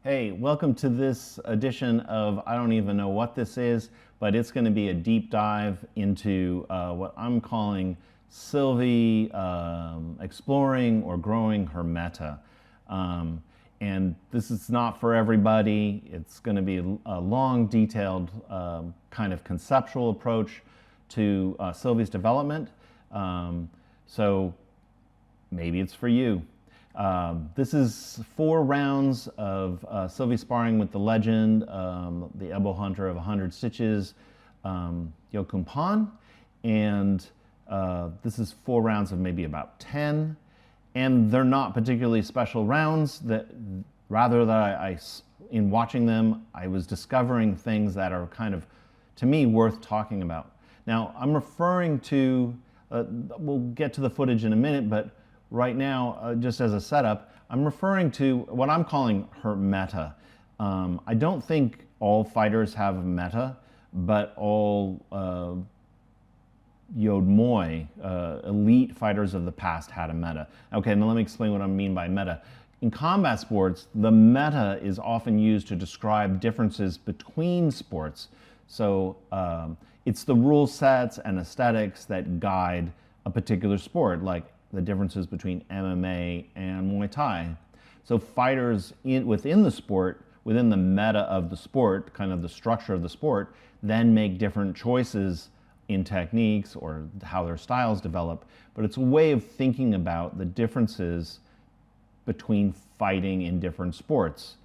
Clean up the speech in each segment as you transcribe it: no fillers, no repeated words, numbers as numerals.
Hey, welcome to this edition of, I don't even know what this is, but it's going to be a deep dive into what I'm calling Sylvie exploring or growing her meta. And this is not for everybody. It's going to be a long, detailed kind of conceptual approach to Sylvie's development. So maybe it's for you. This is 4 rounds of Sylvie sparring with the legend, the Ebo Hunter of 100 Stitches, Yokum Pan. And this is 4 rounds of maybe about 10. And they're not particularly special rounds. Rather that in watching them, I was discovering things that are kind of, to me, worth talking about. Now, I'm referring to, we'll get to the footage in a minute, but right now, just as a setup, I'm referring to what I'm calling her meta. I don't think all fighters have a meta, but all Yod Muay, elite fighters of the past had a meta. Okay, now let me explain what I mean by meta. In combat sports, the meta is often used to describe differences between sports. So it's the rule sets and aesthetics that guide a particular sport, like the differences between MMA and Muay Thai. So fighters within the sport, within the meta of the sport, kind of the structure of the sport, then make different choices in techniques or how their styles develop. But it's a way of thinking about the differences between fighting in different sports.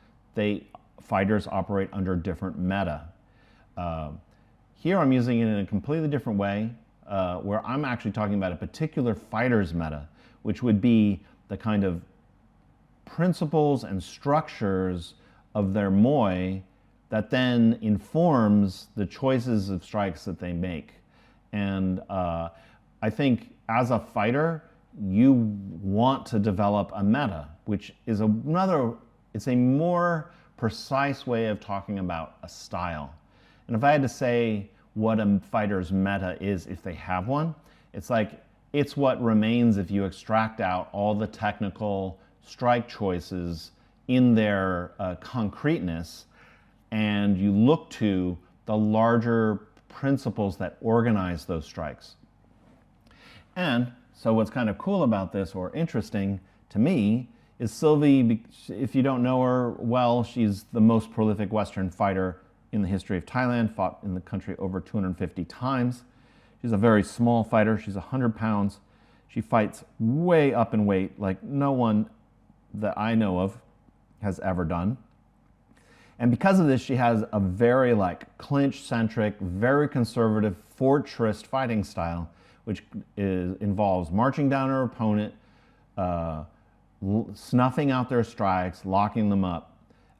Fighters operate under different meta. Here I'm using it in a completely different way, where I'm actually talking about a particular fighter's meta, which would be the kind of principles and structures of their Muay that then informs the choices of strikes that they make. And I think as a fighter, you want to develop a meta, which is it's a more precise way of talking about a style. And if I had to say what a fighter's meta is, if they have one, it's what remains if you extract out all the technical strike choices in their concreteness, and you look to the larger principles that organize those strikes. And so what's kind of cool about this, or interesting to me, is Sylvie, if you don't know her well, she's the most prolific Western fighter in the history of Thailand, fought in the country over 250 times. She's a very small fighter. She's 100 pounds. She fights way up in weight, like no one that I know of has ever done. And because of this, she has a very clinch-centric, very conservative, fortress fighting style, which involves marching down her opponent, snuffing out their strikes, locking them up,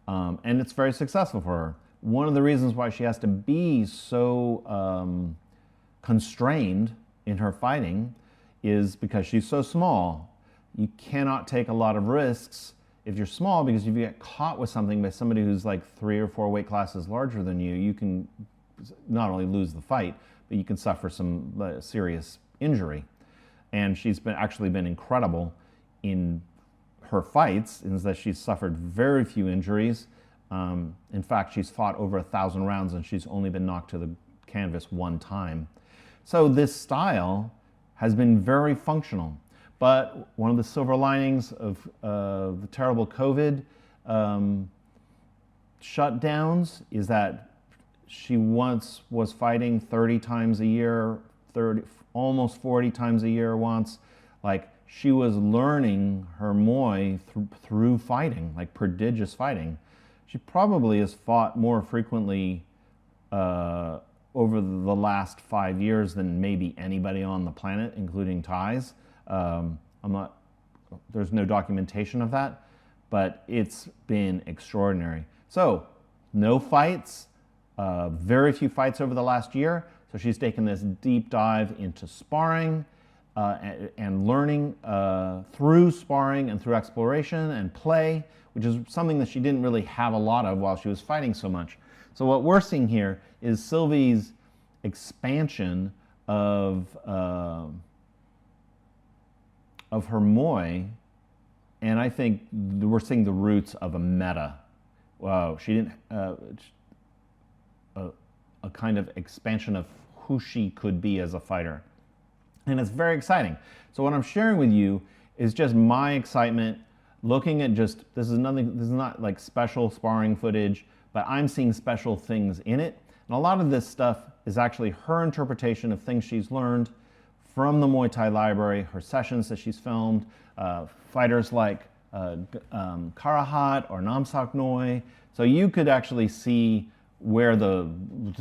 and it's very successful for her. One of the reasons why she has to be so constrained in her fighting is because she's so small. You cannot take a lot of risks if you're small, because if you get caught with something by somebody who's like 3 or 4 weight classes larger than you, you can not only lose the fight, but you can suffer some serious injury. And she's actually been incredible in her fights, in that she's suffered very few injuries. In fact, she's fought over 1,000 rounds and she's only been knocked to the canvas 1 time. So this style has been very functional. But one of the silver linings of the terrible COVID shutdowns is that she once was fighting 30 times a year, almost 40 times a year once. Like, she was learning her Muay through fighting, like prodigious fighting. She probably has fought more frequently over the last 5 years than maybe anybody on the planet, including Thais. There's no documentation of that, but it's been extraordinary. So, no fights, very few fights over the last year. So she's taken this deep dive into sparring and learning through sparring and through exploration and play, which is something that she didn't really have a lot of while she was fighting so much. So what we're seeing here is Sylvie's expansion of her Muay, and I think we're seeing the roots of a meta, she didn't a kind of expansion of who she could be as a fighter. And it's very exciting. So what I'm sharing with you is just my excitement looking at this is not like special sparring footage, but I'm seeing special things in it. And a lot of this stuff is actually her interpretation of things she's learned from the Muay Thai Library, her sessions that she's filmed, fighters like Karahat or Namsak Noi. So you could actually see where the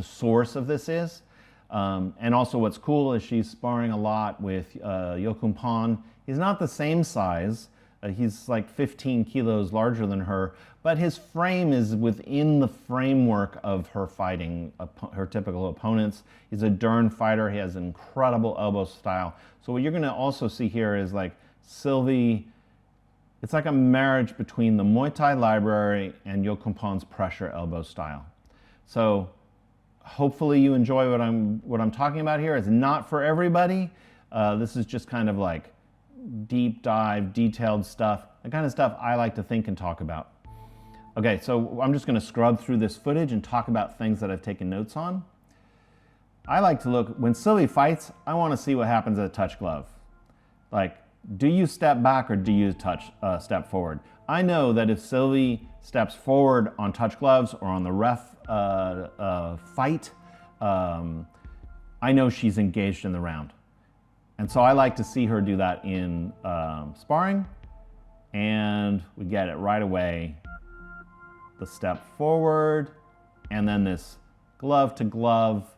source of this is. And also what's cool is she's sparring a lot with Yokun Pan. He's not the same size. He's like 15 kilos larger than her, but his frame is within the framework of her fighting, her typical opponents. He's a Dern fighter. He has incredible elbow style. So what you're going to also see here is like Sylvie. It's like a marriage between the Muay Thai Library and Yokun Pan's pressure elbow style. So hopefully you enjoy what I'm talking about here. It's not for everybody. This is just kind of like deep dive, detailed stuff, the kind of stuff I like to think and talk about. Okay, so I'm just going to scrub through this footage and talk about things that I've taken notes on. I like to look, when Sylvie fights, I want to see what happens at a touch glove. Like, do you step back or do you step forward? I know that if Sylvie steps forward on touch gloves or on the ref fight, I know she's engaged in the round. And so I like to see her do that in sparring, and we get it right away. The step forward, and then this glove to glove,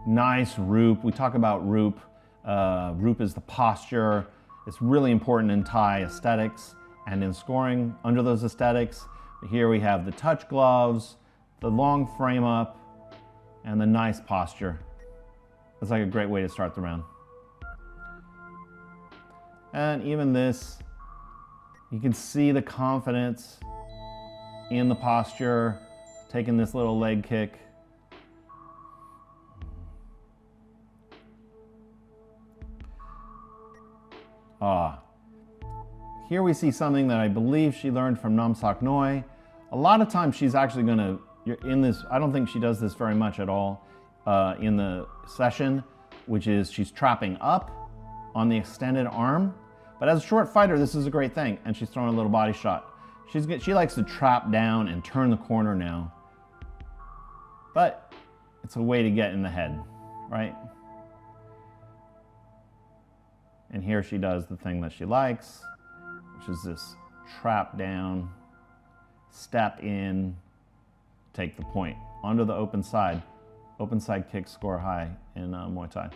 nice roop. We talk about roop. Roop is the posture. It's really important in Thai aesthetics and in scoring under those aesthetics. Here we have the touch gloves, the long frame up, and the nice posture. It's like a great way to start the round. And even this, you can see the confidence in the posture, taking this little leg kick. Here we see something that I believe she learned from Namsak Noi. A lot of times she's actually gonna, in this, I don't think she does this very much at all in the session, which is she's trapping up on the extended arm. But as a short fighter, this is a great thing, and she's throwing a little body shot. She likes to trap down and turn the corner now. But it's a way to get in the head, right? And here she does the thing that she likes, which is this trap down, step in, take the point. Onto the open side. Open side kicks score high in Muay Thai.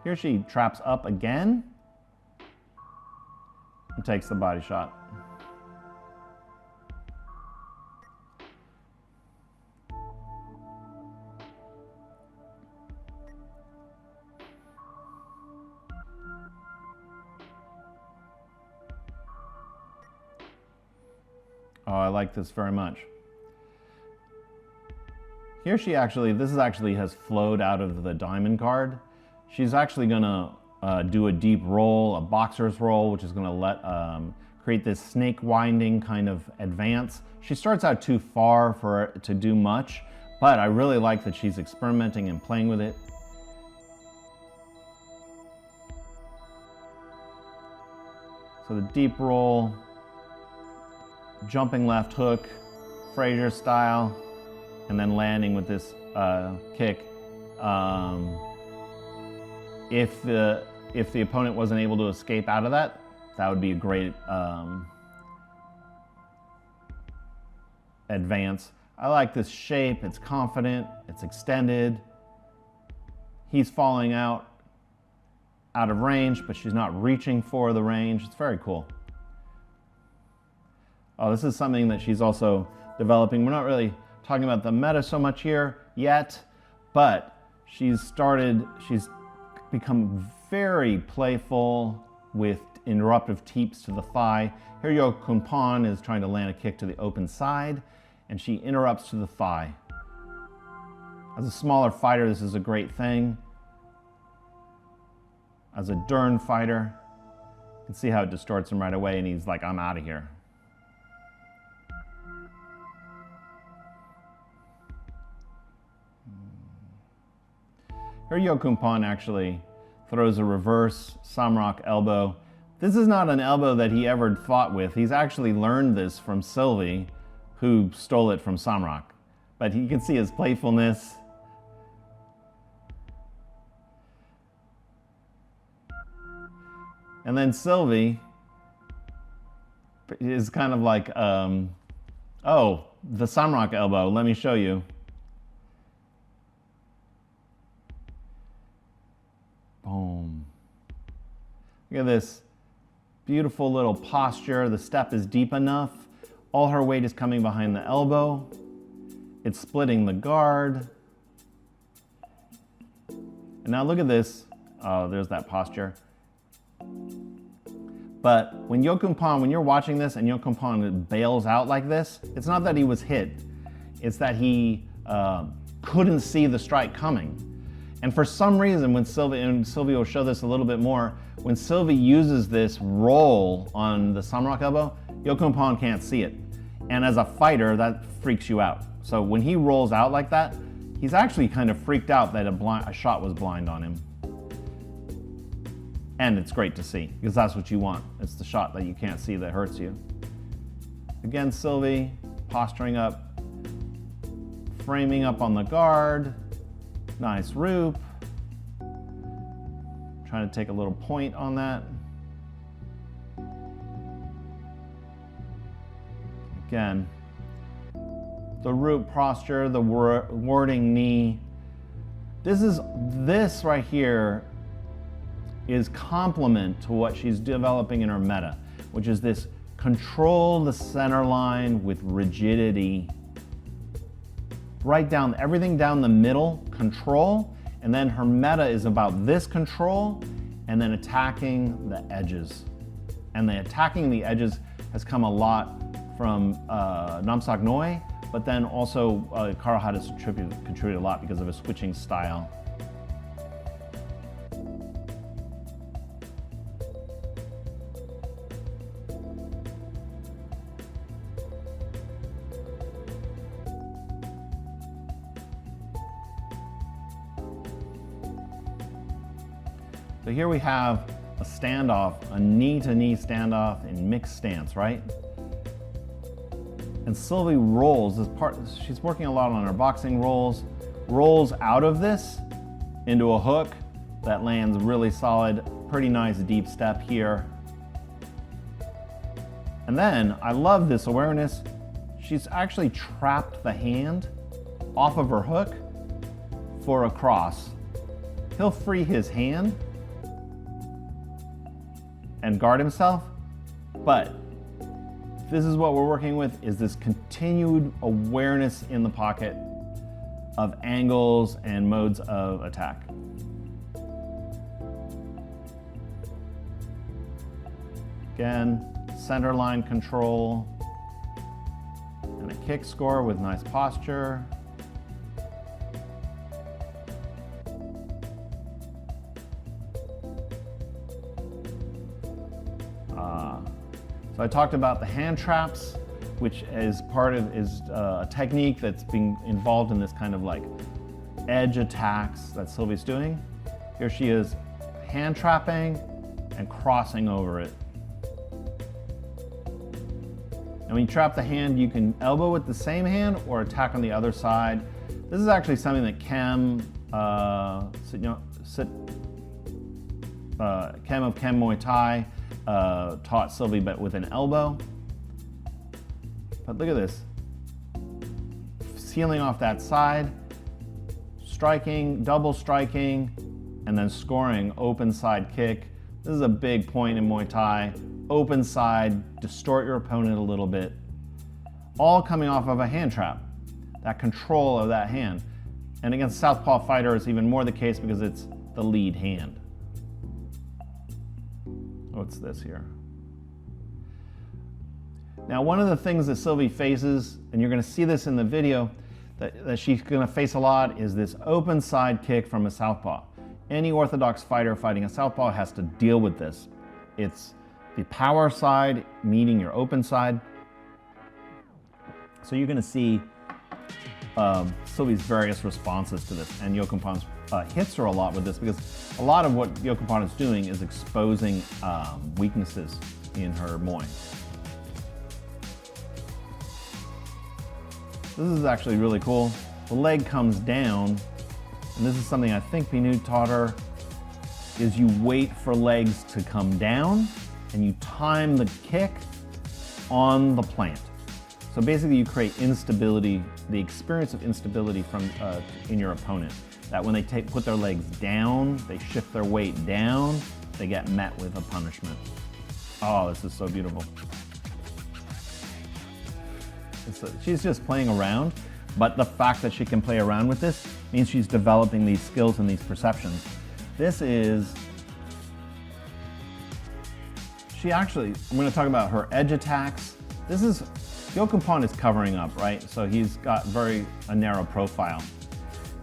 Here she traps up again and takes the body shot. Oh, I like this very much. Here she actually, this actually has flowed out of the diamond guard. She's actually gonna do a deep roll, a boxer's roll, which is gonna create this snake winding kind of advance. She starts out too far for it to do much, but I really like that she's experimenting and playing with it. So the deep roll, jumping left hook, Frazier style, and then landing with this kick. If the opponent wasn't able to escape out of that, that would be a great advance. I like this shape. It's confident. It's extended. He's falling out of range, but she's not reaching for the range. It's very cool. Oh, this is something that she's also developing. We're not really talking about the meta so much here yet, but she's become very playful with interruptive teeps to the thigh. Here Yokun Pan is trying to land a kick to the open side, and she interrupts to the thigh. As a smaller fighter, this is a great thing. as a Dern fighter. You can see how it distorts him right away, and he's like, I'm out of here. Here Yokumpan actually throws a reverse Samrok elbow. This is not an elbow that he ever fought with. He's actually learned this from Sylvie, who stole it from Samrok. But you can see his playfulness. And then Sylvie is kind of like, oh, the Samrok elbow, let me show you. Boom. Look at this beautiful little posture. The step is deep enough. All her weight is coming behind the elbow. It's splitting the guard. And now look at this. Oh, there's that posture. But when Yokumpan, when you're watching this and Yokumpan bails out like this, it's not that he was hit. It's that he couldn't see the strike coming. And for some reason, when Sylvie, and Sylvie will show this a little bit more, when Sylvie uses this roll on the Samrok elbow, Yokumpan can't see it. And as a fighter, that freaks you out. So when he rolls out like that, he's actually kind of freaked out that a shot was blind on him. And it's great to see, because that's what you want. It's the shot that you can't see that hurts you. Again, Sylvie, posturing up, framing up on the guard. Nice roop. Trying to take a little point on that. Again, the roop posture, the warding knee. This right here is complement to what she's developing in her meta, which is this control the center line with rigidity. Right down, everything down the middle, control, and then her meta is about this control and then attacking the edges. And the attacking the edges has come a lot from Namsak Noi, but then also Karahata has contributed a lot because of his switching style. So here we have a standoff, a knee-to-knee standoff in mixed stance, right? And Sylvie rolls, she's working a lot on her boxing rolls out of this into a hook that lands really solid, pretty nice deep step here. And then, I love this awareness, she's actually trapped the hand off of her hook for a cross. He'll free his hand and guard himself, but this is what we're working with, is this continued awareness in the pocket of angles and modes of attack. Again, center line control and a kick score with nice posture. So I talked about the hand traps, which is a technique that's being involved in this kind of like edge attacks that Sylvie's doing. Here she is hand trapping and crossing over it. And when you trap the hand, you can elbow with the same hand or attack on the other side. This is actually something that Kem of Kem Muay Thai taught Sylvie, but with an elbow. But look at this. Sealing off that side, striking, double striking, and then scoring open side kick. This is a big point in Muay Thai. Open side, distort your opponent a little bit. All coming off of a hand trap. That control of that hand. And against Southpaw fighter, it's even more the case because it's the lead hand. What's this here? Now, one of the things that Sylvie faces, and you're going to see this in the video, that she's going to face a lot, is this open side kick from a southpaw. Any orthodox fighter fighting a southpaw has to deal with this. It's the power side meeting your open side. So you're going to see Sylvie's various responses to this, and Yokumpan's hits her a lot with this, because a lot of what Yokumpan is doing is exposing weaknesses in her Muay. This is actually really cool. The leg comes down, and this is something I think Pinu taught her, is you wait for legs to come down and you time the kick on the plant. So basically you create instability, the experience of instability from in your opponent. That when they put their legs down, they shift their weight down, they get met with a punishment. Oh, this is so beautiful. She's just playing around, but the fact that she can play around with this means she's developing these skills and these perceptions. This is, I'm going to talk about her edge attacks. This is, Yokumpan is covering up, right? So he's got a narrow profile.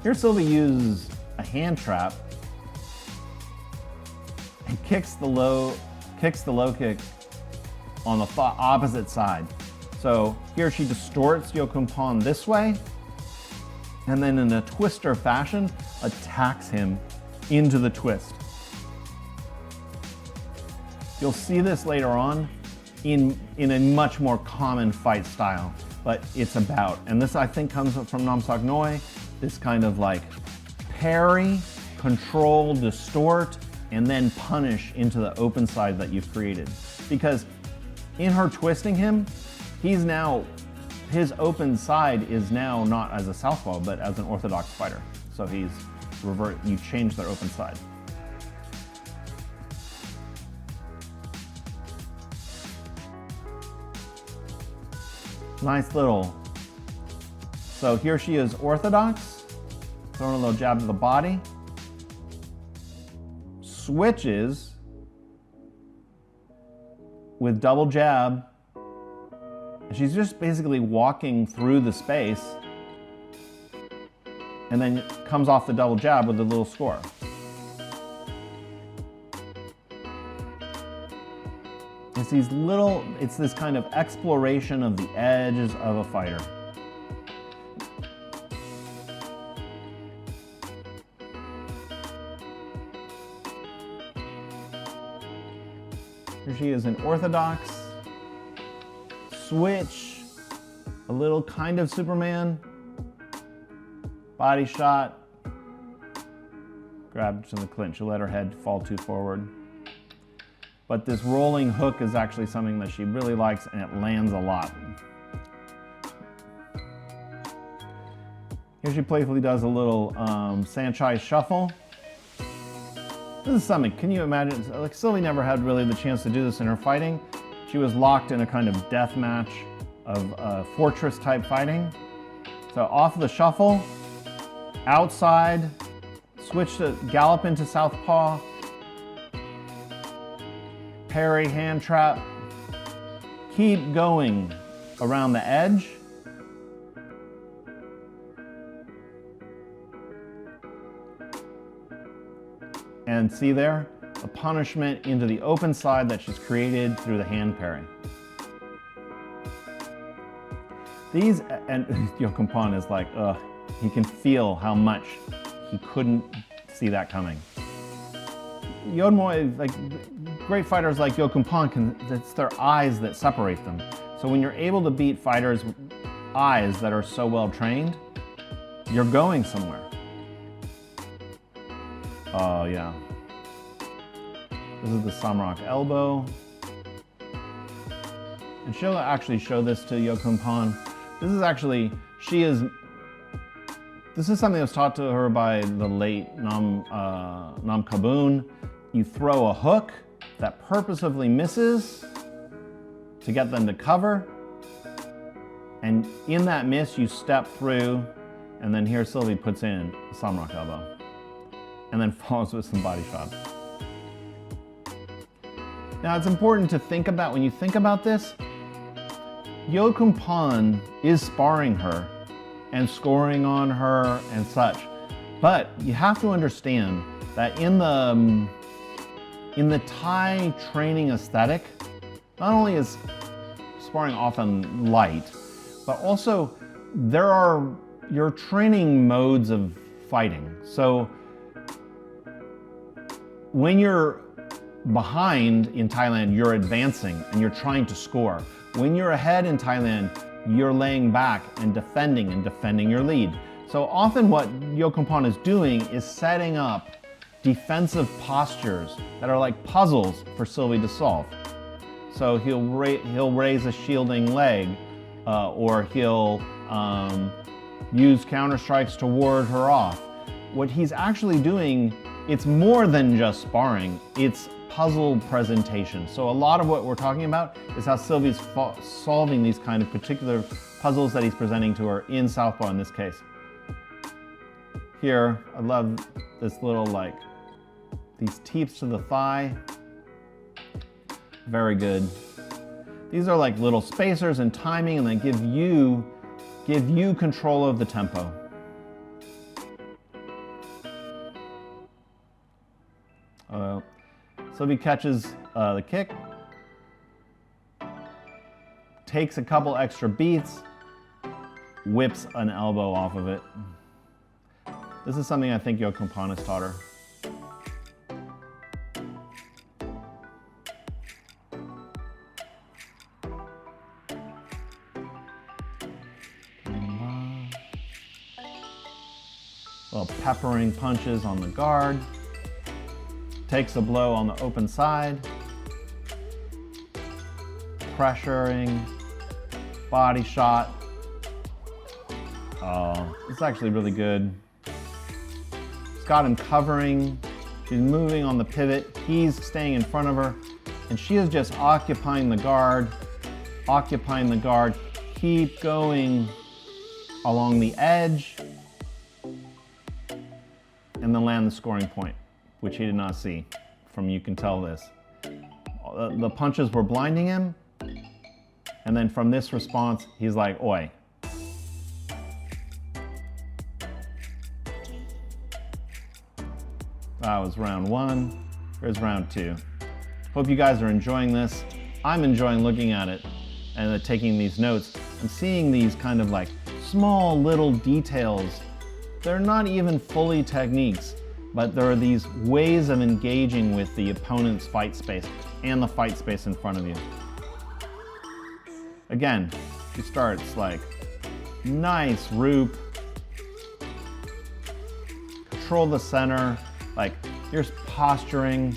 Here Sylvie uses a hand trap and kicks the low kick on the opposite side. So here she distorts Yokumpan this way, and then in a twister fashion, attacks him into the twist. You'll see this later on in a much more common fight style, but it's about, and this I think comes from Nam Sok Noi, this kind of like parry, control, distort, and then punish into the open side that you've created. Because in her twisting him, his open side is now not as a southpaw, but as an orthodox fighter. So you change their open side. Nice little. So here she is orthodox, throwing a little jab to the body. Switches with double jab. And she's just basically walking through the space, and then comes off the double jab with a little score. It's this kind of exploration of the edges of a fighter. Here she is in orthodox. Switch, a little kind of Superman, body shot, grab to the clinch. She'll let her head fall too forward. But this rolling hook is actually something that she really likes, and it lands a lot. Here she playfully does a little Sanchai shuffle. This is something, can you imagine, like Sylvie never had really the chance to do this in her fighting. She was locked in a kind of death match of fortress type fighting. So off the shuffle, outside, switch to gallop into southpaw, parry, hand trap, keep going around the edge. And see there, a punishment into the open side that she's created through the hand parry. These, and Yokumpan is like, ugh, he can feel how much he couldn't see that coming. Yodmoy, like great fighters like Yokumpan, it's their eyes that separate them. So when you're able to beat fighters' eyes that are so well trained, you're going somewhere. Oh yeah. This is the Samrok elbow. And she'll actually show this to Yokumpan. This is actually, this is something that was taught to her by the late Nam Kabun. You throw a hook that purposefully misses to get them to cover. And in that miss, you step through, and then here Sylvie puts in the Samrok elbow. And then follows with some body shots. Now it's important to think about, when you think about this, Yokumpan is sparring her and scoring on her and such. But you have to understand that in the Thai training aesthetic, not only is sparring often light, but also there are your training modes of fighting. So when you're behind in Thailand, you're advancing and you're trying to score. When you're ahead in Thailand, you're laying back and defending your lead. So often what Yokompan is doing is setting up defensive postures that are like puzzles for Sylvie to solve. So he'll raise a shielding leg, or he'll use counter strikes to ward her off. What he's actually doing, it's more than just sparring, it's puzzle presentation. So a lot of what we're talking about is how Sylvie's solving these kind of particular puzzles that he's presenting to her in Southpaw in this case. Here, I love this little like, these teeps to the thigh. Very good. These are like little spacers and timing, and they give you control of the tempo. Sylvie catches the kick, takes a couple extra beats, whips an elbow off of it. This is something I think Yokompan has taught her. Little peppering punches on the guard. Takes a blow on the open side. Pressuring. Body shot. Oh, it's actually really good. It's got him covering. She's moving on the pivot. He's staying in front of her. And she is just occupying the guard. Keep going along the edge. And then land the scoring point, which he did not see. From you can tell this. The punches were blinding him. And then from this response, he's like, oi. That was round one. Here's round two. Hope you guys are enjoying this. I'm enjoying looking at it and taking these notes. I'm seeing these kind of like small little details. They're not even fully techniques, but there are these ways of engaging with the opponent's fight space and the fight space in front of you. Again, she starts like nice roop, control the center, like here's posturing.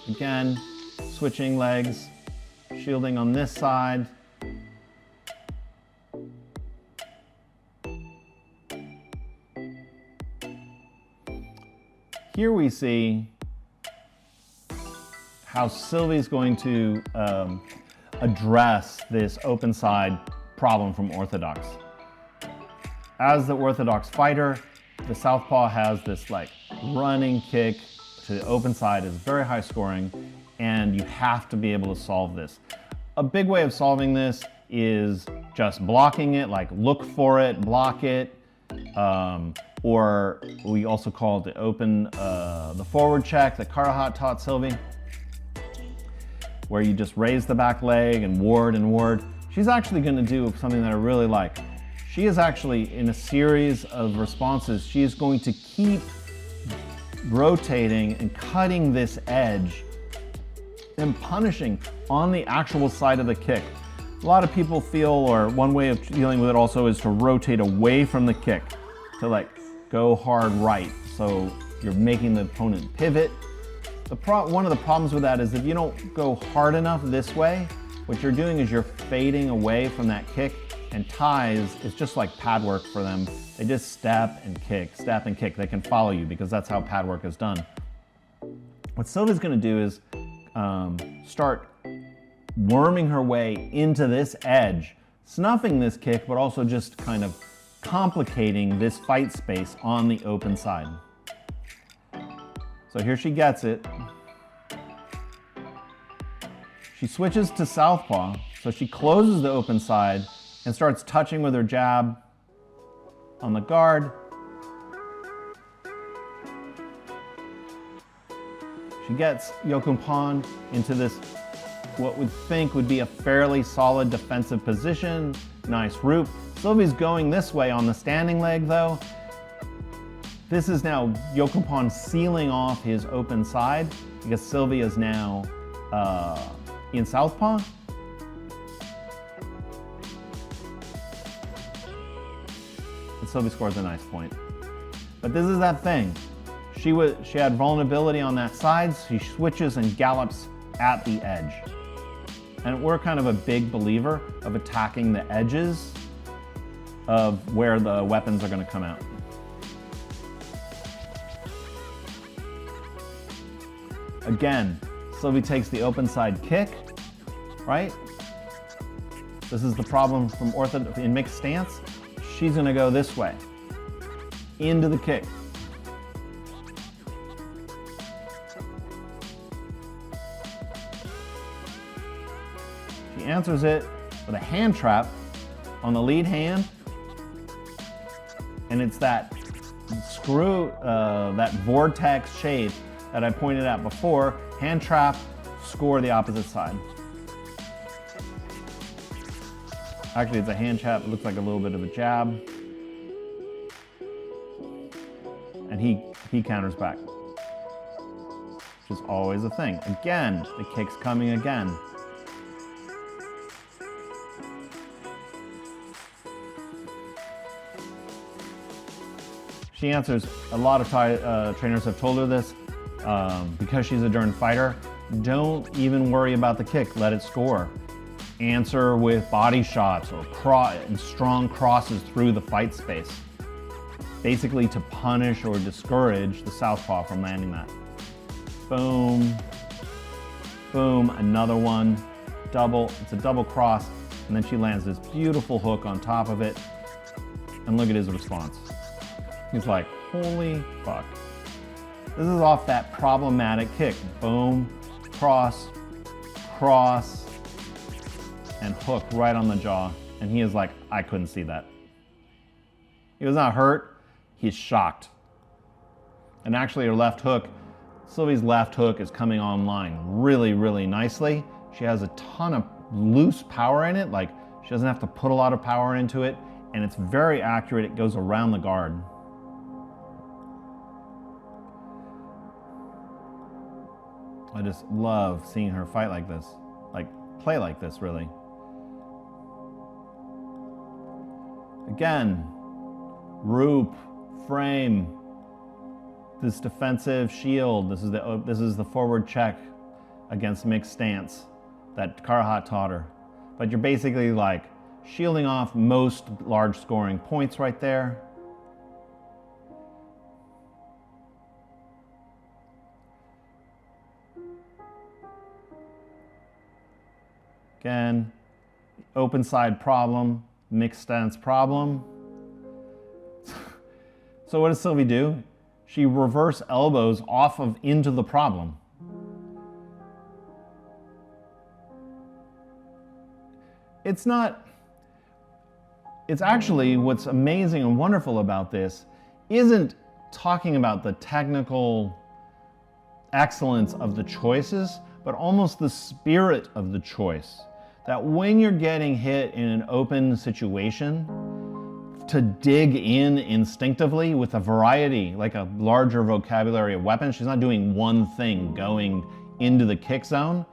Again, switching legs, shielding on this side. Here we see how Sylvie's going to address this open side problem from orthodox. As the orthodox fighter, the Southpaw has this like running kick to the open side, is very high scoring, and you have to be able to solve this. A big way of solving this is just blocking it, like look for it, block it, or we also call it the open, the forward check that Karahat taught Sylvie, where you just raise the back leg and ward and ward. She's actually going to do something that I really like. She is actually, in a series of responses, she is going to keep rotating and cutting this edge and punishing on the actual side of the kick. A lot of people feel, or one way of dealing with it also is to rotate away from the kick, to like go hard right. So you're making the opponent pivot. One of the problems with that is if you don't go hard enough this way, what you're doing is you're fading away from that kick, and Thais is just like pad work for them. They just step and kick, step and kick. They can follow you because that's how pad work is done. What Sylvie's gonna do is start worming her way into this edge, snuffing this kick, but also just kind of complicating this fight space on the open side. So here she gets it. She switches to Southpaw, so she closes the open side and starts touching with her jab on the guard. She gets Yokumpan into this, what we think would be a fairly solid defensive position. Nice root. Sylvie's going this way on the standing leg though. This is now Yokumpan sealing off his open side because Sylvie is now in Southpaw. And Sylvie scores a nice point. But this is that thing. She had vulnerability on that side, so she switches and gallops at the edge. And we're kind of a big believer of attacking the edges of where the weapons are going to come out. Again, Sylvie takes the open side kick, right? This is the problem from in mixed stance. She's going to go this way, into the kick. She answers it with a hand trap on the lead hand, and it's that that vortex shape that I pointed out before. Hand trap, score the opposite side. Actually, it's a hand trap. It looks like a little bit of a jab, and he counters back, which is always a thing. Again, the kick's coming again. She answers, a lot of Thai trainers have told her this, because she's a darn fighter, don't even worry about the kick, let it score. Answer with body shots or strong crosses through the fight space, basically to punish or discourage the southpaw from landing that. Boom, boom, another one, double, it's a double cross, and then she lands this beautiful hook on top of it, and look at his response. He's like, holy fuck. This is off that problematic kick. Boom, cross, cross, and hook right on the jaw. And he is like, I couldn't see that. He was not hurt, he's shocked. And actually her left hook, Sylvie's left hook is coming online really, really nicely. She has a ton of loose power in it, like she doesn't have to put a lot of power into it, and it's very accurate, it goes around the guard. I just love seeing her fight like this, like play like this, really. Again, roop, frame, this defensive shield. This is the forward check against mixed stance that Karahat taught her. But you're basically like shielding off most large scoring points right there. Again, open side problem, mixed stance problem. So what does Sylvie do? She reverse elbows off of into the problem. It's actually, what's amazing and wonderful about this isn't talking about the technical excellence of the choices, but almost the spirit of the choice. That when you're getting hit in an open situation, to dig in instinctively with a variety, like a larger vocabulary of weapons. She's not doing one thing, going into the kick zone.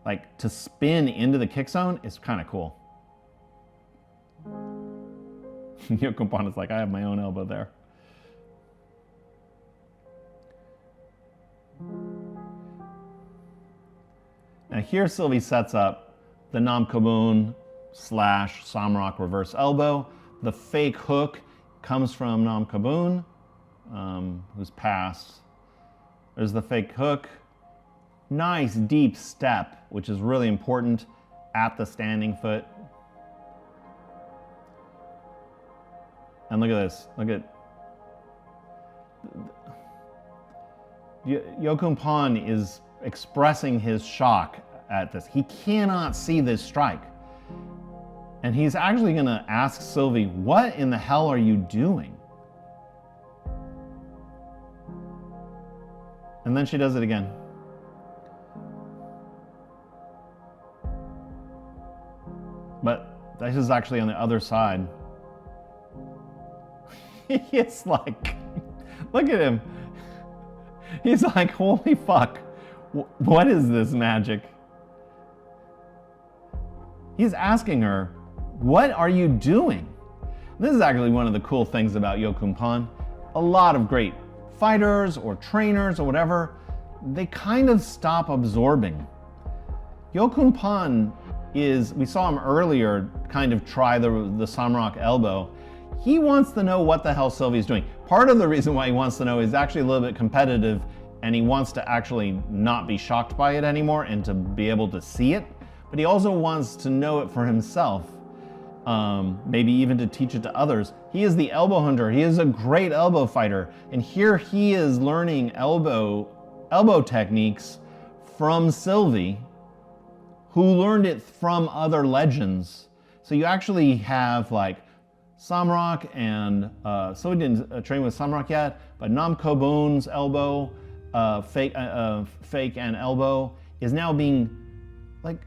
Like, to spin into the kick zone is kind of cool. Yokumpan is like, I have my own elbow there. Now here Sylvie sets up the Nam Kabun / Samrok reverse elbow. The fake hook comes from Nam Kabun, who's passed. There's the fake hook. Nice deep step, which is really important at the standing foot. And look at this, look at, Yokumpan is expressing his shock at this. He cannot see this strike. And he's actually gonna ask Sylvie, what in the hell are you doing? And then she does it again. But this is actually on the other side. It's like, look at him. He's like, holy fuck, what is this magic? He's asking her, what are you doing? This is actually one of the cool things about Yokumpan. A lot of great fighters or trainers or whatever, they kind of stop absorbing. Yokumpan is, we saw him earlier kind of try the Samrok elbow. He wants to know what the hell Sylvie's doing. Part of the reason why he wants to know is actually a little bit competitive, and he wants to actually not be shocked by it anymore and to be able to see it. But he also wants to know it for himself, maybe even to teach it to others. He is the elbow hunter. He is a great elbow fighter. And here he is learning elbow techniques from Sylvie, who learned it from other legends. So you actually have like Samrok and, Sylvie didn't train with Samrok yet, but Namco Bones elbow, fake and elbow is now being, like,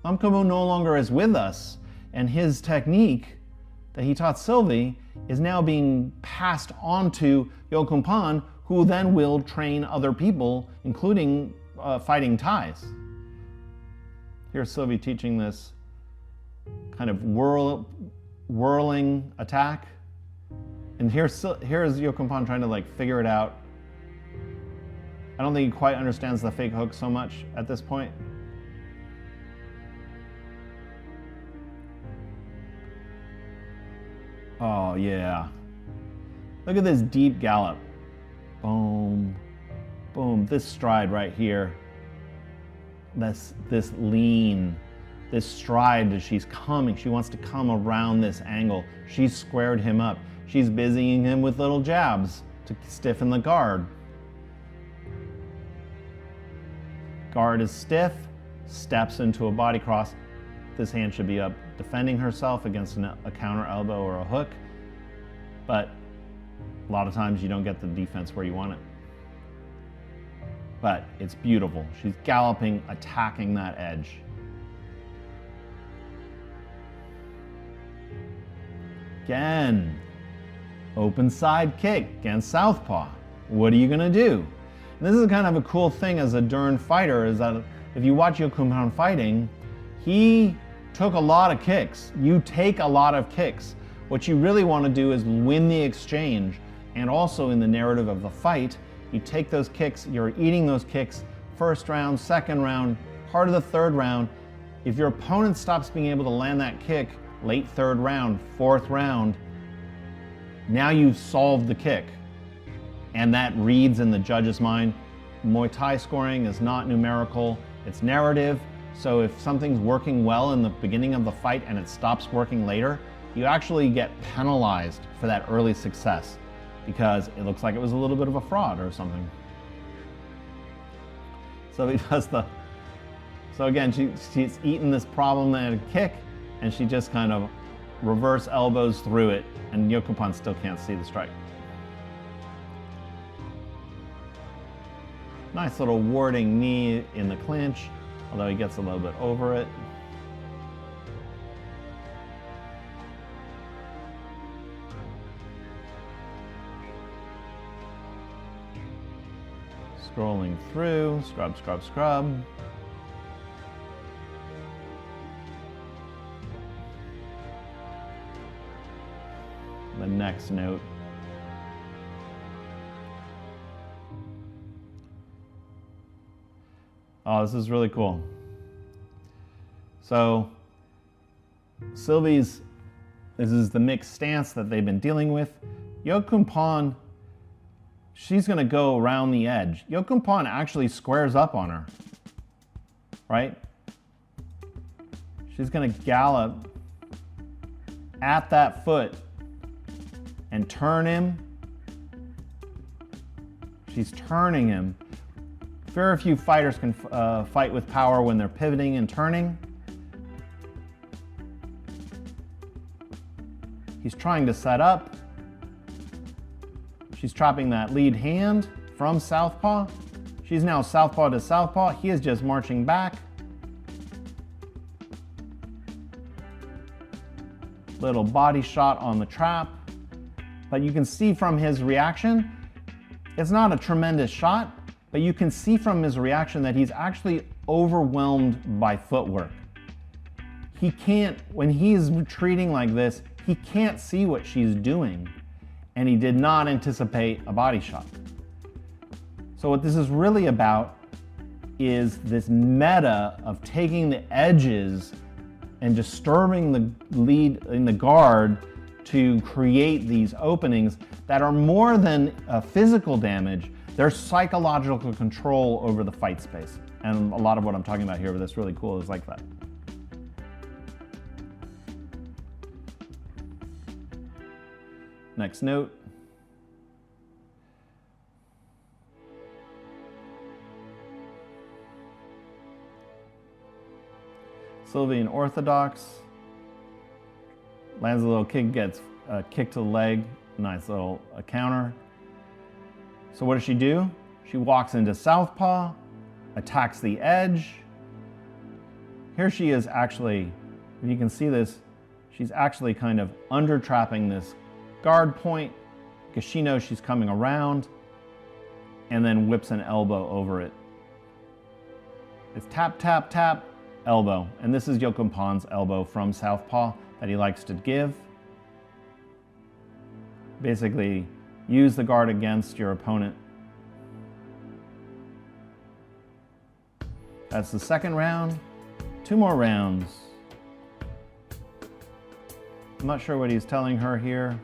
Namco Bone no longer is with us, and his technique that he taught Sylvie is now being passed on to Yokumpan, who then will train other people, including fighting Thais. Here's Sylvie teaching this kind of whirling attack. And here's Yokumpan trying to like figure it out. I don't think he quite understands the fake hook so much at this point. Oh yeah. Look at this deep gallop. Boom, boom, this stride right here. This lean, this stride that she's coming. She wants to come around this angle. She's squared him up. She's busying him with little jabs to stiffen the guard. Guard is stiff, steps into a body cross. This hand should be up defending herself against a counter elbow or a hook, but a lot of times you don't get the defense where you want it. But it's beautiful. She's galloping, attacking that edge. Again, open side kick against Southpaw. What are you gonna do? And this is kind of a cool thing as a Dern fighter, is that if you watch Yokumpan fighting, he took a lot of kicks. You take a lot of kicks. What you really want to do is win the exchange, and also in the narrative of the fight, you take those kicks, you're eating those kicks, first round, second round, part of the third round. If your opponent stops being able to land that kick, late third round, fourth round, now you've solved the kick. And that reads in the judge's mind. Muay Thai scoring is not numerical, it's narrative. So if something's working well in the beginning of the fight and it stops working later, you actually get penalized for that early success because it looks like it was a little bit of a fraud or something. So he does so again, she's eaten this problem that had a kick, and she just kind of reverse elbows through it, and Yokumpan still can't see the strike. Nice little warding knee in the clinch, although he gets a little bit over it. Scrolling through, scrub, scrub, scrub. The next note. Oh, this is really cool. So, this is the mixed stance that they've been dealing with. Yokumpan, she's gonna go around the edge. Yokumpan actually squares up on her, right? She's gonna gallop at that foot and turn him. She's turning him. Very few fighters can fight with power when they're pivoting and turning. He's trying to set up. She's trapping that lead hand from Southpaw. She's now Southpaw to Southpaw. He is just marching back. Little body shot on the trap. But you can see from his reaction, it's not a tremendous shot, but you can see from his reaction that he's actually overwhelmed by footwork. He can't, when he's retreating like this, he can't see what she's doing, and he did not anticipate a body shot. So what this is really about is this meta of taking the edges and disturbing the lead in the guard to create these openings that are more than physical damage. They're psychological control over the fight space. And a lot of what I'm talking about here that's really cool is like that. Next note. Sylvie in orthodox. Lands a little kick, gets a kick to the leg. Nice little counter. So what does she do? She walks into Southpaw, attacks the edge. Here she is actually, if you can see this, she's actually kind of under trapping this guard point because she knows she's coming around, and then whips an elbow over it. It's tap, tap, tap, elbow. And this is Yokumpan's elbow from Southpaw that he likes to give. Basically, use the guard against your opponent. That's the second round. 2 more rounds. I'm not sure what he's telling her here.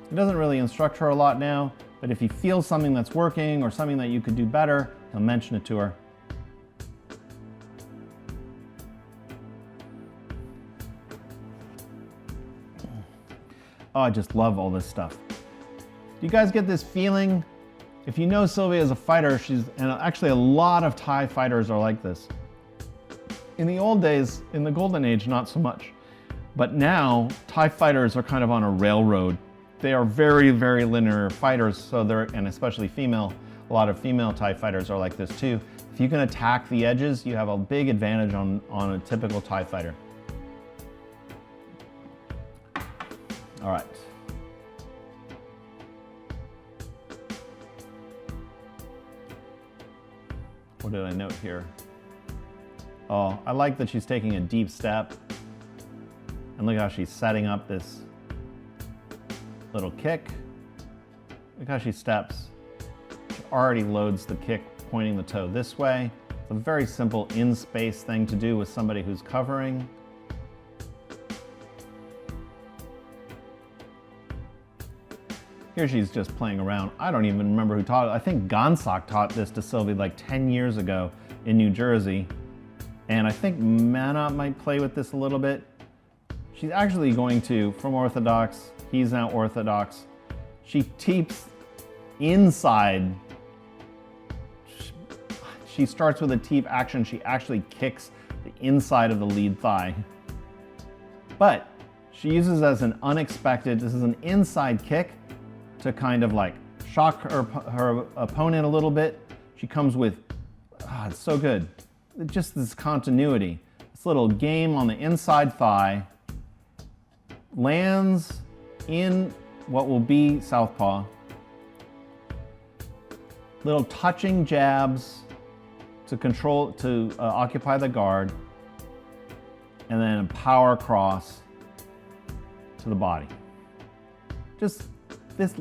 He doesn't really instruct her a lot now, but if he feels something that's working or something that you could do better, he'll mention it to her. Oh, I just love all this stuff. Do you guys get this feeling? If you know Sylvie as a fighter, and actually a lot of Thai fighters are like this. In the old days, in the golden age, not so much. But now, Thai fighters are kind of on a railroad. They are very, very linear fighters, so and especially female, a lot of female Thai fighters are like this too. If you can attack the edges, you have a big advantage on a typical Thai fighter. All right. What did I note here? Oh, I like that she's taking a deep step. And look how she's setting up this little kick. Look how she steps. She already loads the kick, pointing the toe this way. It's a very simple in-space thing to do with somebody who's covering. Here she's just playing around. I don't even remember who taught it. I think Gonsak taught this to Sylvie like 10 years ago in New Jersey. And I think Mana might play with this a little bit. She's actually going to, from orthodox, he's now orthodox. She teeps inside. She starts with a teep action. She actually kicks the inside of the lead thigh. But she uses as an unexpected, this is an inside kick to kind of like shock her opponent a little bit. She comes with, it's so good. Just this continuity. This little game on the inside thigh. Lands in what will be Southpaw. Little touching jabs to occupy the guard, and then a power cross to the body. Just this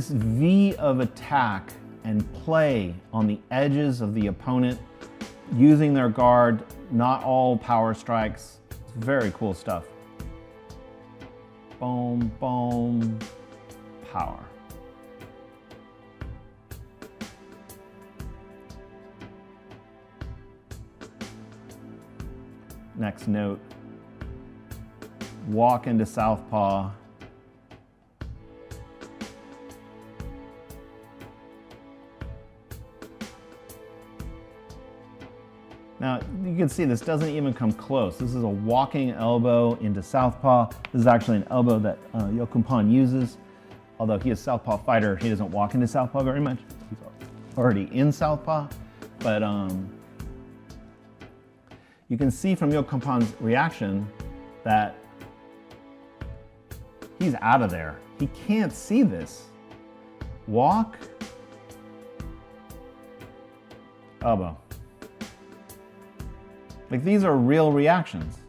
V of attack and play on the edges of the opponent, using their guard, not all power strikes. It's very cool stuff. Boom, boom, power. Next note, walk into Southpaw. Now, you can see this doesn't even come close. This is a walking elbow into Southpaw. This is actually an elbow that Yokumpan uses. Although he is a Southpaw fighter, he doesn't walk into Southpaw very much. He's already in Southpaw. But you can see from Yokumpan's reaction that he's out of there. He can't see this. Walk, elbow. Like, these are real reactions.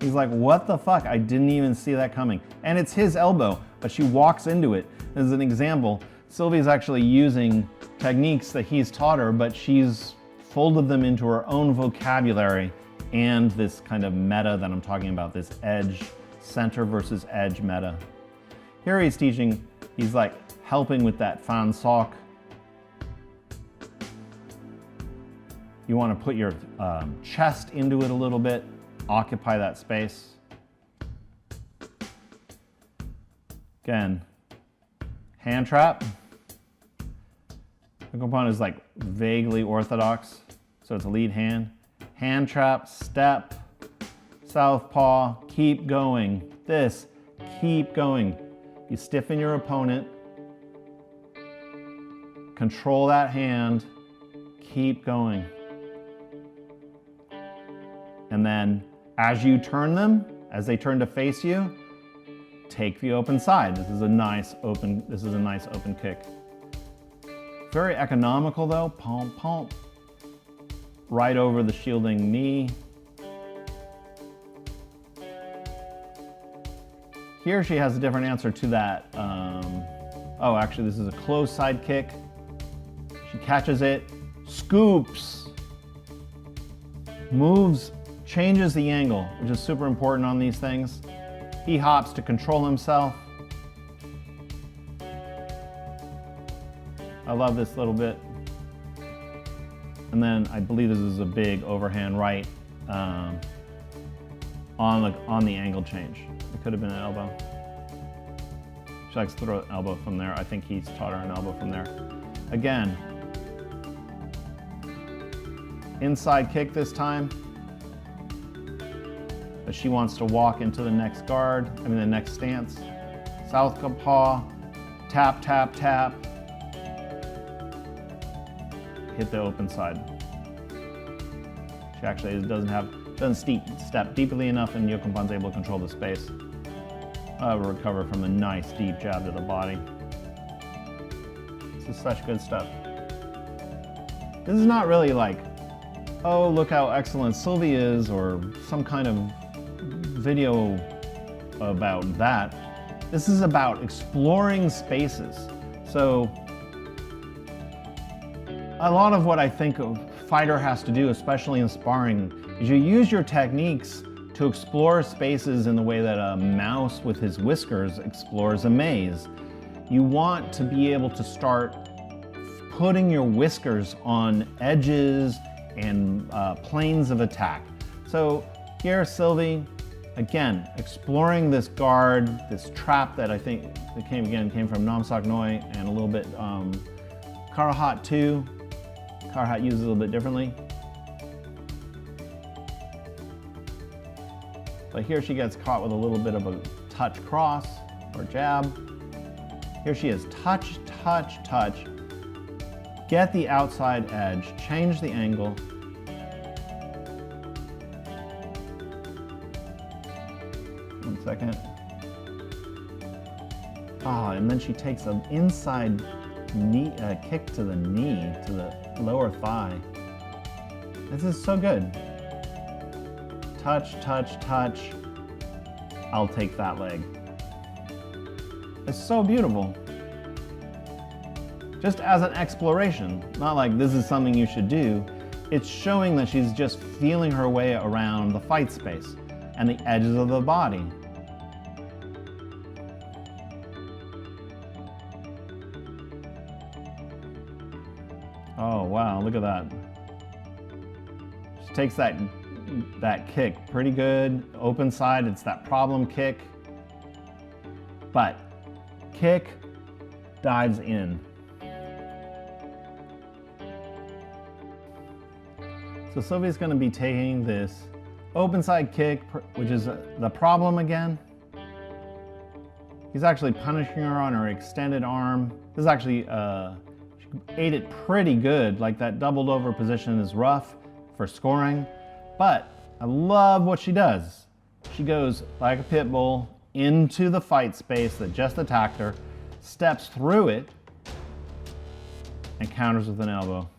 He's like, what the fuck? I didn't even see that coming. And it's his elbow, but she walks into it. As an example, Sylvie's actually using techniques that he's taught her, but she's folded them into her own vocabulary and this kind of meta that I'm talking about, this edge, center versus edge meta. Here he's teaching, he's like helping with that fan sok. You want to put your chest into it a little bit, occupy that space. Again, hand trap. Yokumpan is like vaguely orthodox, so it's a lead hand. Hand trap, step, Southpaw, keep going. This, keep going. You stiffen your opponent, control that hand, keep going. And then as you turn them, as they turn to face you, take the open side. This is a nice open kick. Very economical though, palm, palm. Right over the shielding knee. Here she has a different answer to that. Oh, actually this is a closed side kick. She catches it, scoops, moves, changes the angle, which is super important on these things. He hops to control himself. I love this little bit. And then I believe this is a big overhand right on the angle change. It could have been an elbow. She likes to throw an elbow from there. I think he's taught her an elbow from there. Again, inside kick this time. But she wants to walk into the next guard, the next stance. Southpaw, tap, tap, tap. Hit the open side. She actually doesn't step deeply enough, and Yokumpan's able to control the space. Recover from a nice deep jab to the body. This is such good stuff. This is not really like, oh, look how excellent Sylvie is, or some kind of video about that. This is about exploring spaces. So a lot of what I think a fighter has to do, especially in sparring, is you use your techniques to explore spaces in the way that a mouse with his whiskers explores a maze. You want to be able to start putting your whiskers on edges and planes of attack. So here, Sylvie, again, exploring this guard, this trap that I think that came from Namsak Noi and a little bit Karahat too. Karahat uses a little bit differently. But here she gets caught with a little bit of a touch cross or jab. Here she is, touch, touch, touch. Get the outside edge, change the angle. One second. And then she takes an inside knee kick to the knee, to the lower thigh. This is so good. Touch, touch, touch. I'll take that leg. It's so beautiful. Just as an exploration, not like this is something you should do. It's showing that she's just feeling her way around the fight space and the edges of the body. Oh wow, look at that. She takes that kick pretty good. Open side, it's that problem kick. But kick, dives in. So Sylvie's going to be taking this open side kick, which is the problem again. He's actually punishing her on her extended arm. This is actually, she ate it pretty good. Like that doubled over position is rough for scoring, but I love what she does. She goes like a pit bull into the fight space that just attacked her, steps through it, and counters with an elbow.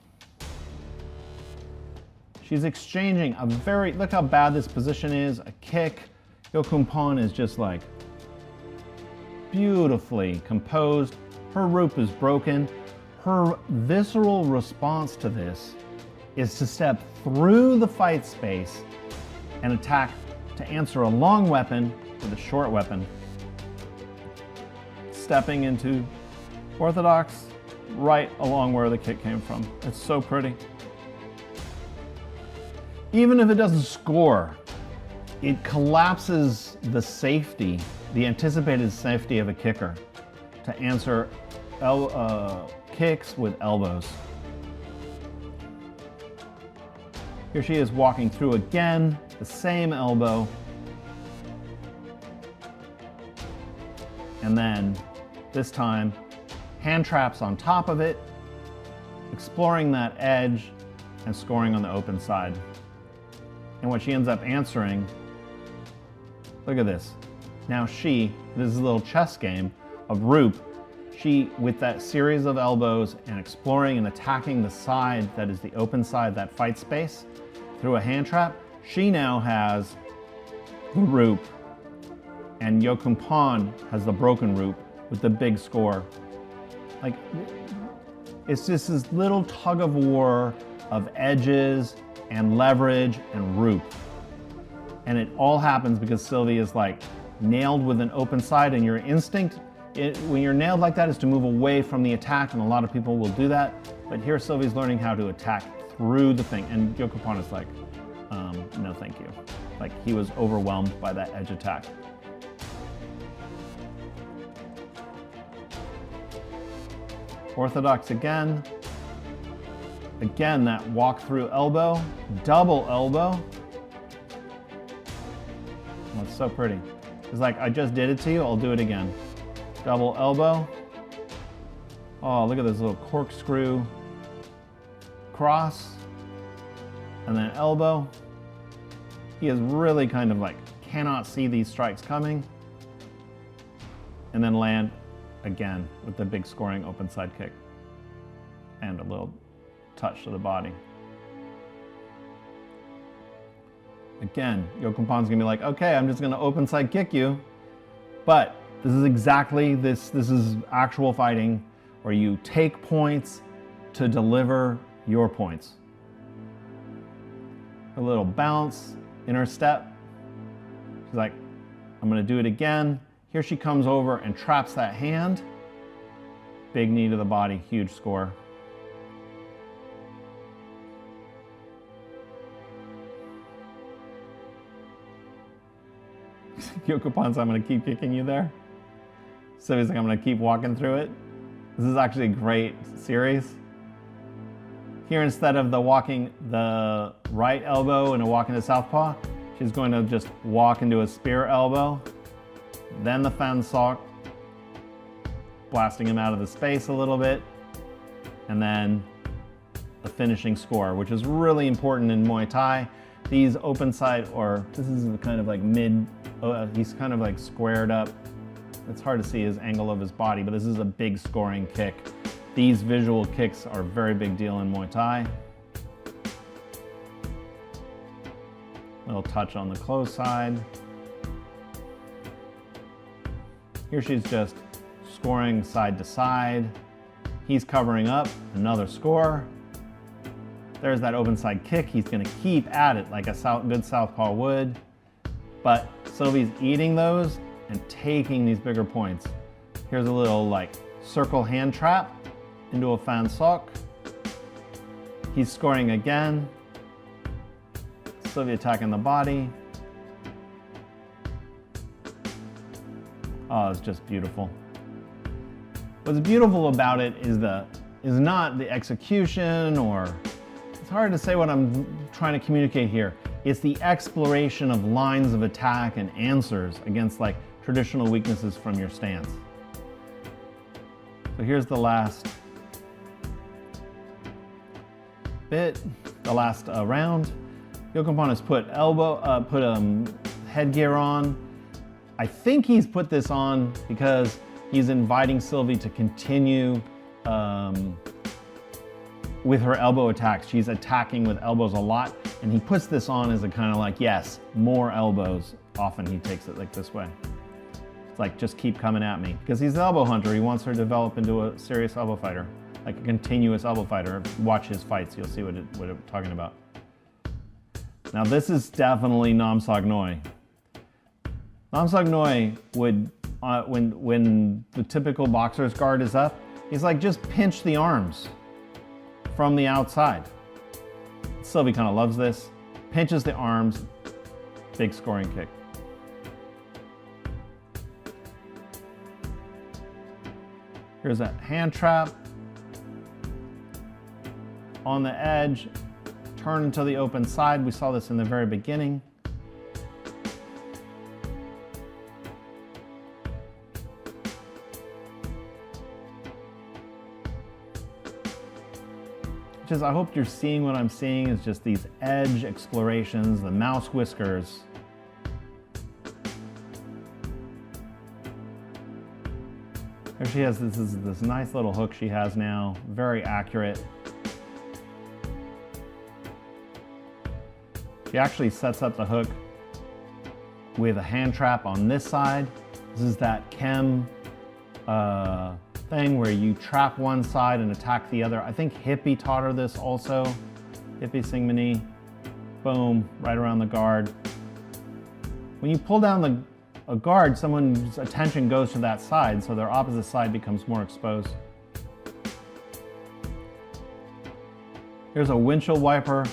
She's exchanging a very, look how bad this position is, a kick. Yo Kun Pon is just like beautifully composed. Her rope is broken. Her visceral response to this is to step through the fight space and attack to answer a long weapon with a short weapon. Stepping into orthodox right along where the kick came from. It's so pretty. Even if it doesn't score, it collapses the safety, the anticipated safety of a kicker to answer kicks with elbows. Here she is walking through again, the same elbow. And then, this time, hand traps on top of it, exploring that edge and scoring on the open side. And what she ends up answering, look at this. Now this is a little chess game of Roop. She, with that series of elbows and exploring and attacking the side that is the open side, that fight space, through a hand trap, she now has the Roop. And Yo Kun Pon has the broken Roop with the big score. Like, it's just this little tug of war of edges and leverage and Roop. And it all happens because Sylvie is like nailed with an open side, and your instinct, when you're nailed like that, is to move away from the attack, and a lot of people will do that. But here Sylvie's learning how to attack through the thing, and Yo Kun Pon is like, no thank you. Like, he was overwhelmed by that edge attack. Orthodox again. Again, that walk through elbow, double elbow. Oh, it's so pretty. It's like, I just did it to you, I'll do it again. Double elbow. Oh, look at this little corkscrew cross. And then elbow. He is really kind of like, cannot see these strikes coming. And then land again with the big scoring open side kick. And a little touch to the body. Again, Yo Kun Pon's gonna be like, okay, I'm just gonna open side kick you. But this is exactly this is actual fighting where you take points to deliver your points. A little bounce in her step. She's like, I'm gonna do it again. Here she comes over and traps that hand. Big knee to the body, huge score. Yo Kun Pon's, I'm going to keep kicking you there. So he's like, I'm going to keep walking through it. This is actually a great series. Here, instead of the walking the right elbow and a walk into Southpaw, she's going to just walk into a spear elbow, then the fan sock, blasting him out of the space a little bit, and then the finishing score, which is really important in Muay Thai. These open side, or this is kind of like mid, he's kind of like squared up. It's hard to see his angle of his body, but this is a big scoring kick. These visual kicks are a very big deal in Muay Thai. Little touch on the close side. Here she's just scoring side to side. He's covering up, another score. There's that open side kick. He's gonna keep at it like a good Southpaw would. But Sylvie's eating those and taking these bigger points. Here's a little like circle hand trap into a fan sock. He's scoring again. Sylvie attacking the body. Oh, it's just beautiful. What's beautiful about it is not the execution, or it's hard to say what I'm trying to communicate here. It's the exploration of lines of attack and answers against like traditional weaknesses from your stance. So here's the last bit, the last round. Yokompon has put headgear on. I think he's put this on because he's inviting Sylvie to continue with her elbow attacks. She's attacking with elbows a lot, and he puts this on as a kind of like, yes, more elbows. Often he takes it like this way. It's like, just keep coming at me. Because he's the elbow hunter. He wants her to develop into a serious elbow fighter, like a continuous elbow fighter. Watch his fights, you'll see what I'm talking about. Now this is definitely Nam Sok Noi. Nam Sok Noi would, when the typical boxer's guard is up, he's like, just pinch the arms from the outside. Sylvie kind of loves this. Pinches the arms, big scoring kick. Here's a hand trap on the edge, turn to the open side. We saw this in the very beginning. I hope you're seeing what I'm seeing is just these edge explorations, the mouse whiskers. There she has this nice little hook she has now, very accurate. She actually sets up the hook with a hand trap on this side. This is that Chem thing where you trap one side and attack the other. I think Hippie taught her this also. Hippie Singmani. Boom, right around the guard. When you pull down a guard, someone's attention goes to that side, so their opposite side becomes more exposed. Here's a windshield wiper,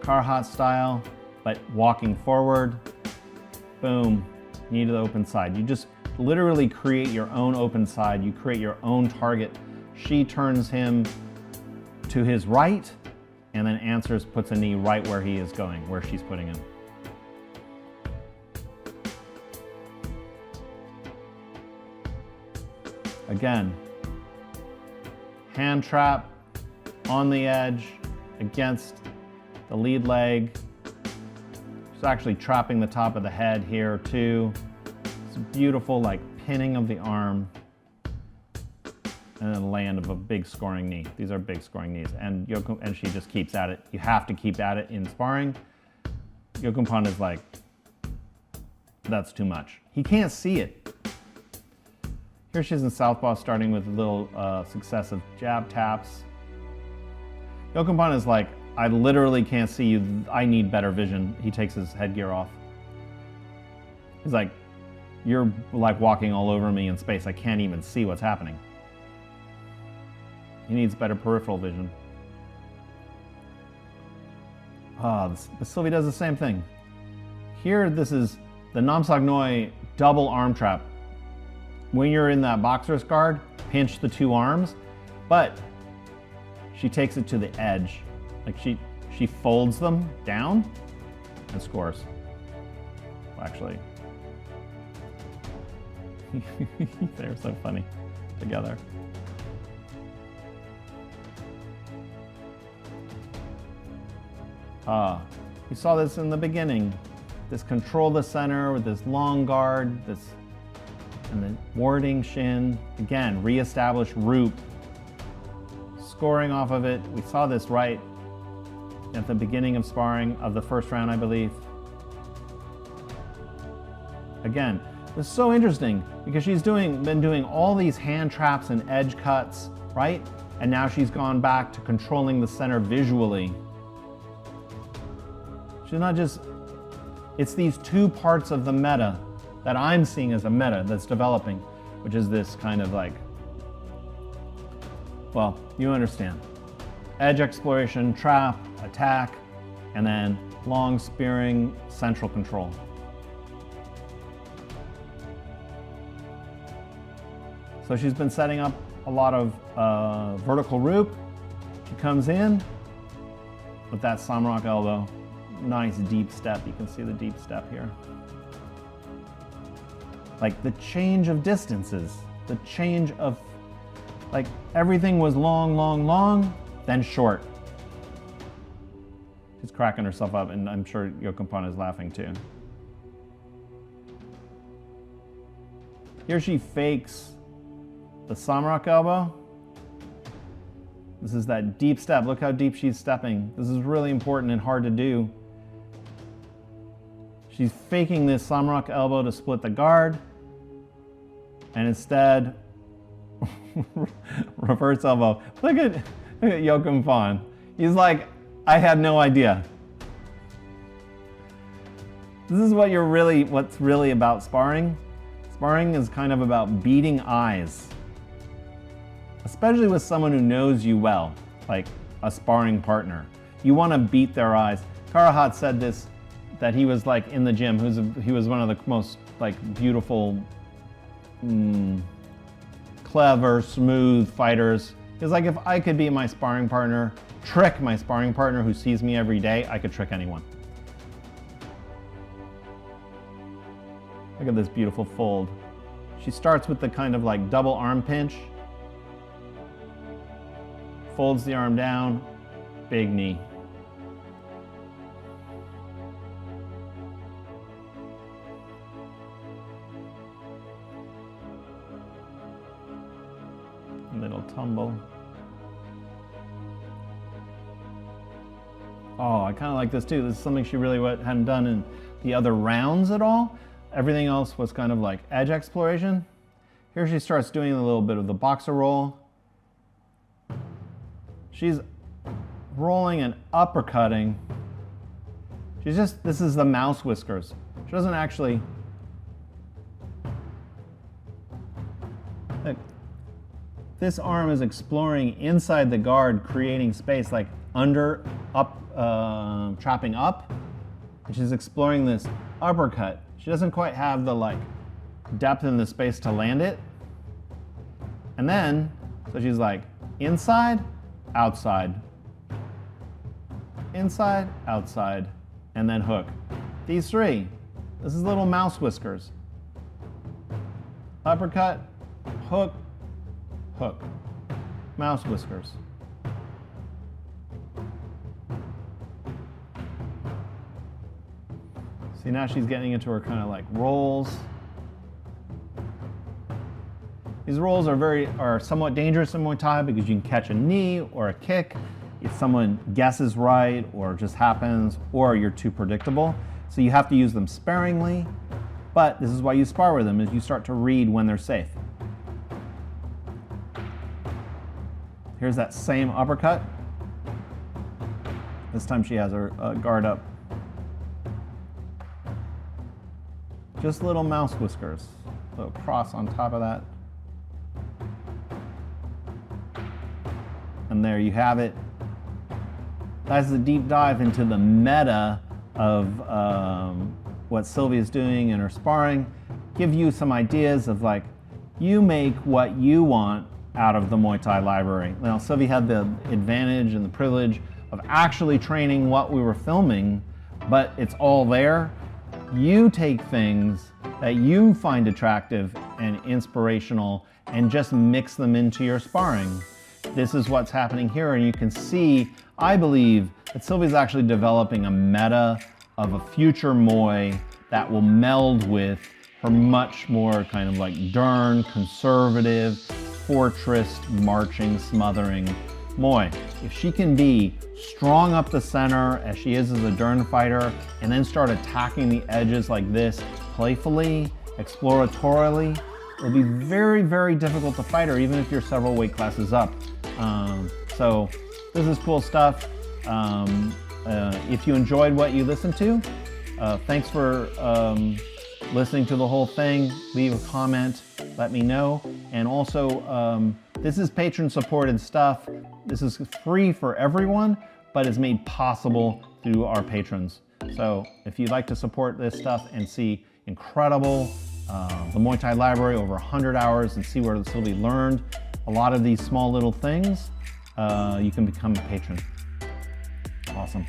Carhot style, but walking forward. Boom, knee to the open side. You just literally create your own open side. You create your own target. She turns him to his right and then answers, puts a knee right where he is going, where she's putting him. Again, hand trap on the edge against the lead leg. She's actually trapping the top of the head here too. It's beautiful, like pinning of the arm, and then land of a big scoring knee. These are big scoring knees, and she just keeps at it. You have to keep at it in sparring. Yokompon is like, that's too much. He can't see it. Here she is in Southpaw, starting with little successive jab taps. Yokompon is like, I literally can't see you. I need better vision. He takes his headgear off. He's like, you're like walking all over me in space. I can't even see what's happening. He needs better peripheral vision. But Sylvie does the same thing. Here, this is the Nam Sok Noi double arm trap. When you're in that boxer's guard, pinch the two arms, but she takes it to the edge. Like she folds them down and scores. Well, actually, they're so funny together. You saw this in the beginning. This control the center with this long guard, and then warding shin. Again, reestablish root. Scoring off of it. We saw this right at the beginning of sparring of the first round, I believe. Again, it's so interesting because she's been doing all these hand traps and edge cuts, right? And now she's gone back to controlling the center visually. She's not just, it's these two parts of the meta that I'm seeing as a meta that's developing, which is this kind of like, well, you understand. Edge exploration, trap, attack, and then long spearing, central control. So she's been setting up a lot of vertical roop. She comes in, with that Samrok elbow. Nice deep step. You can see the deep step here. Like the change of distances, the change of, like everything was long, long, long, then short. She's cracking herself up, and I'm sure Yokampan is laughing too. Here she fakes the Samrok elbow. This is that deep step. Look how deep she's stepping. This is really important and hard to do. She's faking this Samrok elbow to split the guard, and instead, reverse elbow. Look at Yokampan. He's like, I had no idea. This is what's really about sparring. Sparring is kind of about beating eyes, especially with someone who knows you well, like a sparring partner. You want to beat their eyes. Karahat said this, that he was like in the gym. He was one of the most like beautiful, clever, smooth fighters. He was like, if I could be my sparring partner, trick my sparring partner who sees me every day, I could trick anyone. Look at this beautiful fold. She starts with the kind of like double arm pinch, folds the arm down, big knee. Little tumble. Oh, I kind of like this too. This is something she really hadn't done in the other rounds at all. Everything else was kind of like edge exploration. Here she starts doing a little bit of the boxer roll. She's rolling and uppercutting. This is the mouse whiskers. She doesn't actually, look, this arm is exploring inside the guard, creating space, like under, up, trapping up. And she's exploring this uppercut. She doesn't quite have the like depth in the space to land it. And then, so she's like inside, outside, inside, outside, and then hook. These three, this is little mouse whiskers. Uppercut, hook, hook, mouse whiskers. See, now she's getting into her kind of like rolls. These rolls are somewhat dangerous in Muay Thai because you can catch a knee or a kick if someone guesses right or just happens, or you're too predictable. So you have to use them sparingly, but this is why you spar with them, is you start to read when they're safe. Here's that same uppercut. This time she has her guard up. Just little mouse whiskers. Little cross on top of that. And there you have it. That's a deep dive into the meta of what Sylvie is doing in her sparring. Give you some ideas of like, you make what you want out of the Muay Thai library. Now, Sylvie had the advantage and the privilege of actually training what we were filming, but it's all there. You take things that you find attractive and inspirational and just mix them into your sparring. This is what's happening here, and you can see, I believe, that Sylvie's actually developing a meta of a future Muay that will meld with her much more kind of like Dern, conservative, fortress, marching, smothering Muay. If she can be strong up the center as she is as a Dern fighter, and then start attacking the edges like this, playfully, exploratorily, it'll be very, very difficult to fight her, even if you're several weight classes up. So this is cool stuff. If you enjoyed what you listened to, thanks for listening to the whole thing. Leave a comment, let me know. And also, this is patron-supported stuff. This is free for everyone, but is made possible through our patrons. So if you'd like to support this stuff and see incredible, the Muay Thai Library, over 100 hours, and see where Sylvie learned a lot of these small little things, you can become a patron. Awesome.